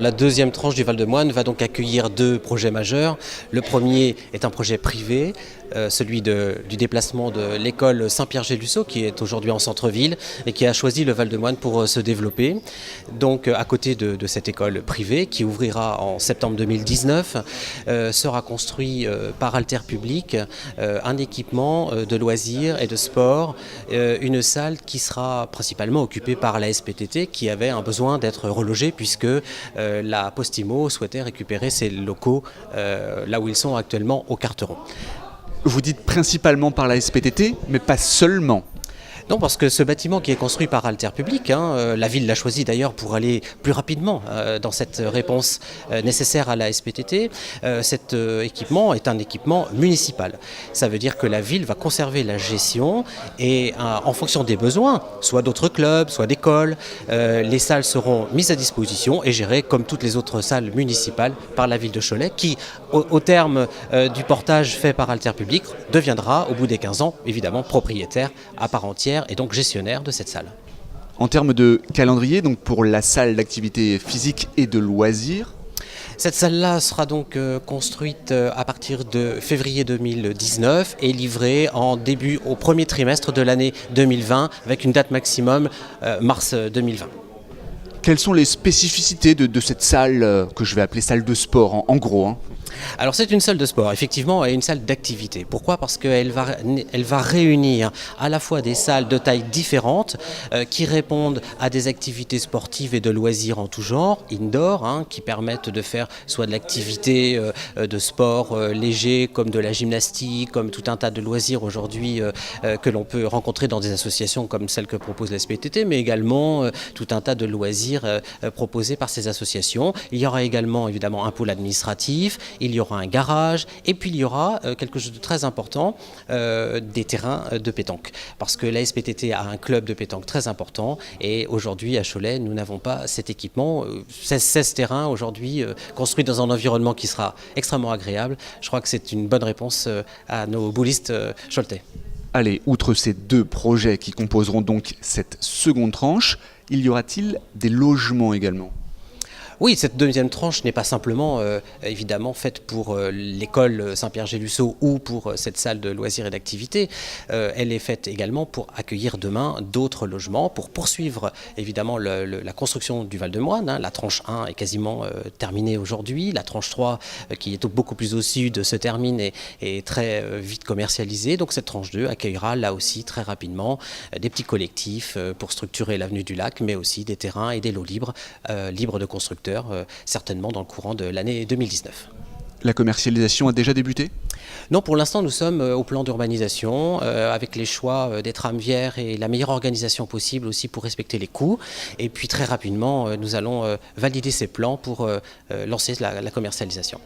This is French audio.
La deuxième tranche du Val-de-Moine va donc accueillir deux projets majeurs. Le premier est un projet privé, celui du déplacement de l'école Saint-Pierre-Gay-Lussot, qui est aujourd'hui en centre-ville et qui a choisi le Val-de-Moine pour se développer. Donc à côté de cette école privée, qui ouvrira en septembre 2019, sera construit par Alter Public un équipement de loisirs et de sport, une salle qui sera principalement occupée par la SPTT, qui avait un besoin d'être relogée puisque la Postimo souhaitait récupérer ses locaux là où ils sont actuellement au Carteron. Vous dites principalement par la SPTT, mais pas seulement. Non, parce que ce bâtiment qui est construit par Alter Public, la ville l'a choisi d'ailleurs pour aller plus rapidement dans cette réponse nécessaire à la SPTT, cet équipement est un équipement municipal. Ça veut dire que la ville va conserver la gestion et en fonction des besoins, soit d'autres clubs, soit d'écoles, les salles seront mises à disposition et gérées comme toutes les autres salles municipales par la ville de Cholet qui, au terme du portage fait par Alter Public, deviendra au bout des 15 ans évidemment propriétaire à part entière et donc gestionnaire de cette salle. En termes de calendrier, donc pour la salle d'activité physique et de loisirs, cette salle-là sera donc construite à partir de février 2019 et livrée au premier trimestre de l'année 2020 avec une date maximum mars 2020. quelles sont les spécificités de cette salle que je vais appeler salle de sport en gros Alors c'est une salle de sport, effectivement, et une salle d'activité. Pourquoi ? Parce qu'elle va réunir à la fois des salles de tailles différentes qui répondent à des activités sportives et de loisirs en tout genre, indoor, qui permettent de faire soit de l'activité de sport léger, comme de la gymnastique, comme tout un tas de loisirs aujourd'hui que l'on peut rencontrer dans des associations comme celle que propose la SPTT, mais également tout un tas de loisirs proposés par ces associations. Il y aura également évidemment un pôle administratif, il y aura un garage et puis il y aura quelque chose de très important, des terrains de pétanque. Parce que la SPTT a un club de pétanque très important et aujourd'hui à Cholet nous n'avons pas cet équipement. 16 terrains aujourd'hui construits dans un environnement qui sera extrêmement agréable. Je crois que c'est une bonne réponse à nos boulistes choletais. Allez, outre ces deux projets qui composeront donc cette seconde tranche, il y aura-t-il des logements également ? Oui, cette deuxième tranche n'est pas simplement évidemment faite pour l'école Saint-Pierre-Gay-Lussot ou pour cette salle de loisirs et d'activités. Elle est faite également pour accueillir demain d'autres logements, pour poursuivre évidemment la construction du Val-de-Moine. La tranche 1 est quasiment terminée aujourd'hui. La tranche 3, qui est beaucoup plus au sud, se termine et est très vite commercialisée. Donc cette tranche 2 accueillera là aussi très rapidement des petits collectifs pour structurer l'avenue du Lac, mais aussi des terrains et des lots libres de constructeurs. Certainement dans le courant de l'année 2019. La commercialisation a déjà débuté ? Non, pour l'instant nous sommes au plan d'urbanisation avec les choix des tramviaires et la meilleure organisation possible aussi pour respecter les coûts. Et puis très rapidement nous allons valider ces plans pour lancer la commercialisation.